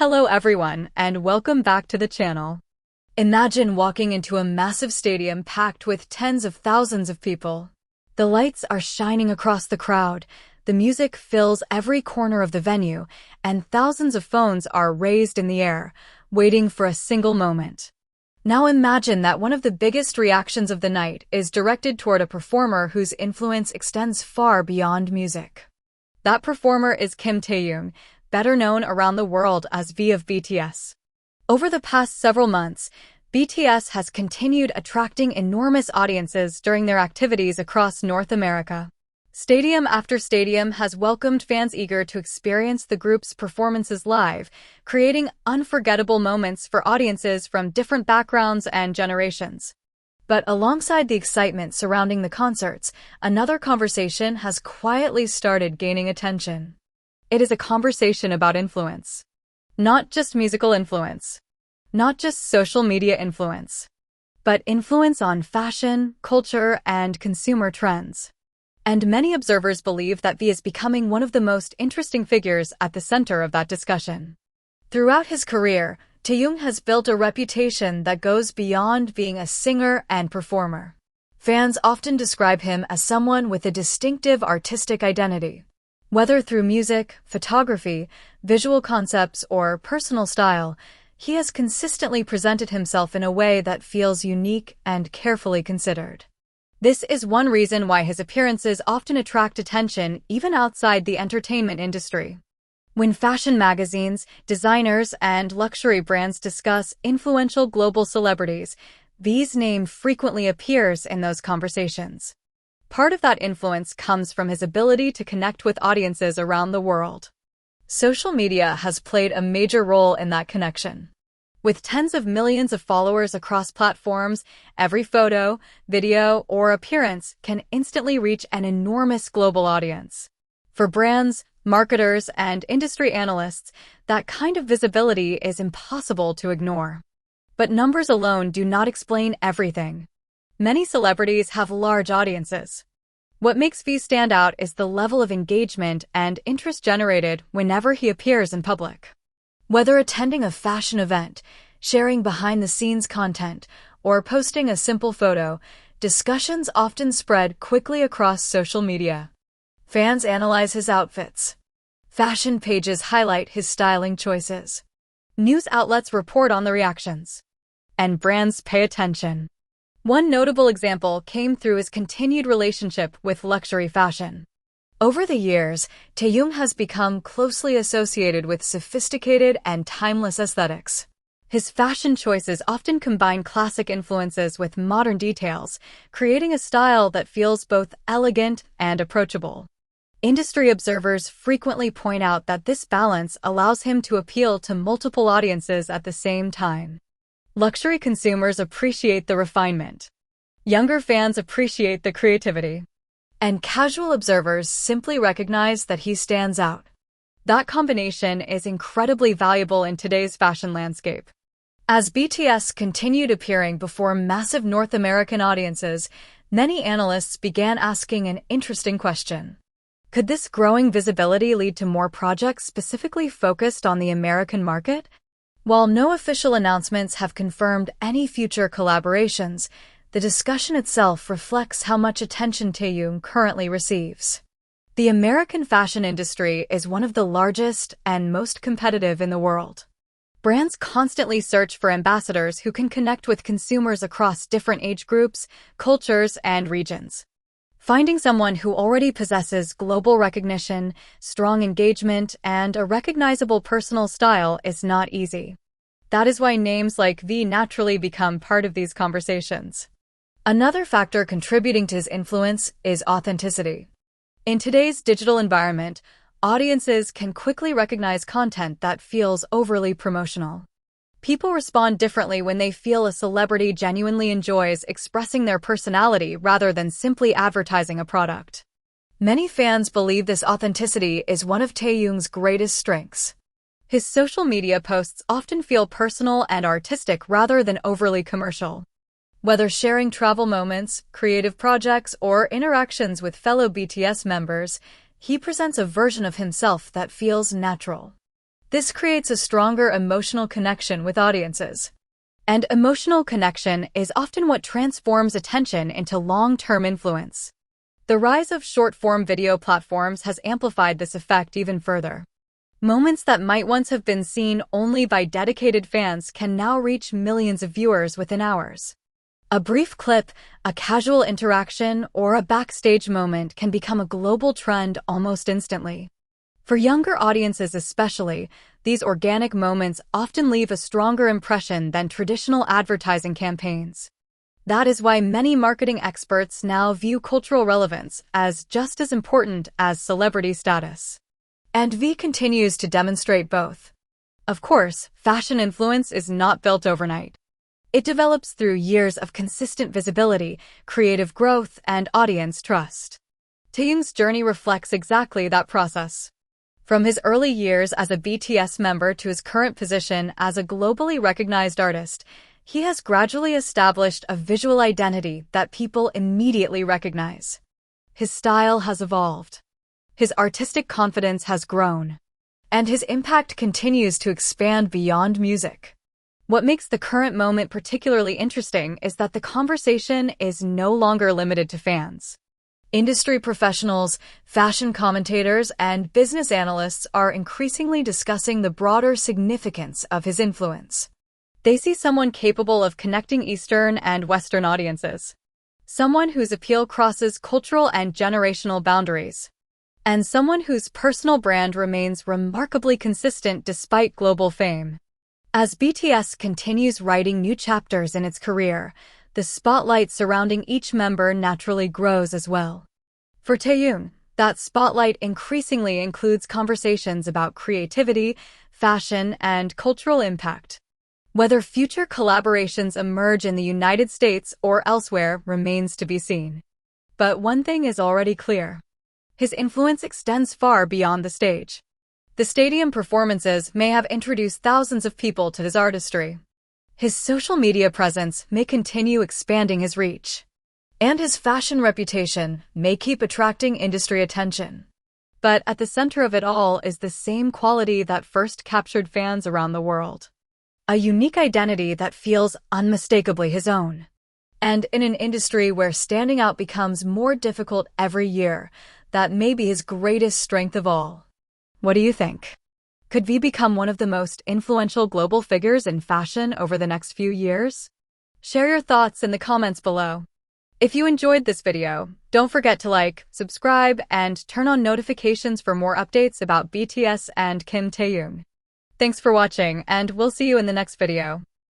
Hello everyone, and welcome back to the channel. Imagine walking into a massive stadium packed with tens of thousands of people. The lights are shining across the crowd, the music fills every corner of the venue, and thousands of phones are raised in the air, waiting for a single moment. Now imagine that one of the biggest reactions of the night is directed toward a performer whose influence extends far beyond music. That performer is Taehyung, better known around the world as V of BTS. Over the past several months, BTS has continued attracting enormous audiences during their activities across North America. Stadium after stadium has welcomed fans eager to experience the group's performances live, creating unforgettable moments for audiences from different backgrounds and generations. But alongside the excitement surrounding the concerts, another conversation has quietly started gaining attention. It is a conversation about influence. Not just musical influence. Not just social media influence. But influence on fashion, culture, and consumer trends. And many observers believe that V is becoming one of the most interesting figures at the center of that discussion. Throughout his career, Taehyung has built a reputation that goes beyond being a singer and performer. Fans often describe him as someone with a distinctive artistic identity. Whether through music, photography, visual concepts, or personal style, he has consistently presented himself in a way that feels unique and carefully considered. This is one reason why his appearances often attract attention even outside the entertainment industry. When fashion magazines, designers, and luxury brands discuss influential global celebrities, V's name frequently appears in those conversations. Part of that influence comes from his ability to connect with audiences around the world. Social media has played a major role in that connection. With tens of millions of followers across platforms, every photo, video, or appearance can instantly reach an enormous global audience. For brands, marketers, and industry analysts, that kind of visibility is impossible to ignore. But numbers alone do not explain everything. Many celebrities have large audiences. What makes V stand out is the level of engagement and interest generated whenever he appears in public. Whether attending a fashion event, sharing behind-the-scenes content, or posting a simple photo, discussions often spread quickly across social media. Fans analyze his outfits. Fashion pages highlight his styling choices. News outlets report on the reactions. And brands pay attention. One notable example came through his continued relationship with luxury fashion. Over the years, Taehyung has become closely associated with sophisticated and timeless aesthetics. His fashion choices often combine classic influences with modern details, creating a style that feels both elegant and approachable. Industry observers frequently point out that this balance allows him to appeal to multiple audiences at the same time. Luxury consumers appreciate the refinement. Younger fans appreciate the creativity. And casual observers simply recognize that he stands out. That combination is incredibly valuable in today's fashion landscape. As BTS continued appearing before massive North American audiences, many analysts began asking an interesting question. Could this growing visibility lead to more projects specifically focused on the American market? While no official announcements have confirmed any future collaborations, the discussion itself reflects how much attention Taehyung currently receives. The American fashion industry is one of the largest and most competitive in the world. Brands constantly search for ambassadors who can connect with consumers across different age groups, cultures, and regions. Finding someone who already possesses global recognition, strong engagement, and a recognizable personal style is not easy. That is why names like V naturally become part of these conversations. Another factor contributing to his influence is authenticity. In today's digital environment, audiences can quickly recognize content that feels overly promotional. People respond differently when they feel a celebrity genuinely enjoys expressing their personality rather than simply advertising a product. Many fans believe this authenticity is one of Taehyung's greatest strengths. His social media posts often feel personal and artistic rather than overly commercial. Whether sharing travel moments, creative projects, or interactions with fellow BTS members, he presents a version of himself that feels natural. This creates a stronger emotional connection with audiences. And emotional connection is often what transforms attention into long-term influence. The rise of short-form video platforms has amplified this effect even further. Moments that might once have been seen only by dedicated fans can now reach millions of viewers within hours. A brief clip, a casual interaction, or a backstage moment can become a global trend almost instantly. For younger audiences especially, these organic moments often leave a stronger impression than traditional advertising campaigns. That is why many marketing experts now view cultural relevance as just as important as celebrity status. And V continues to demonstrate both. Of course, fashion influence is not built overnight. It develops through years of consistent visibility, creative growth, and audience trust. Taehyung's journey reflects exactly that process. From his early years as a BTS member to his current position as a globally recognized artist, he has gradually established a visual identity that people immediately recognize. His style has evolved. His artistic confidence has grown. And his impact continues to expand beyond music. What makes the current moment particularly interesting is that the conversation is no longer limited to fans. Industry professionals, fashion commentators, and business analysts are increasingly discussing the broader significance of his influence. They see someone capable of connecting Eastern and Western audiences, someone whose appeal crosses cultural and generational boundaries, and someone whose personal brand remains remarkably consistent despite global fame. As BTS continues writing new chapters in its career, the spotlight surrounding each member naturally grows as well. For Taehyung, that spotlight increasingly includes conversations about creativity, fashion, and cultural impact. Whether future collaborations emerge in the United States or elsewhere remains to be seen. But one thing is already clear. His influence extends far beyond the stage. The stadium performances may have introduced thousands of people to his artistry. His social media presence may continue expanding his reach. And his fashion reputation may keep attracting industry attention. But at the center of it all is the same quality that first captured fans around the world. A unique identity that feels unmistakably his own. And in an industry where standing out becomes more difficult every year, that may be his greatest strength of all. What do you think? Could V become one of the most influential global figures in fashion over the next few years? Share your thoughts in the comments below. If you enjoyed this video, don't forget to like, subscribe, and turn on notifications for more updates about BTS and Kim Taehyung. Thanks for watching, and we'll see you in the next video.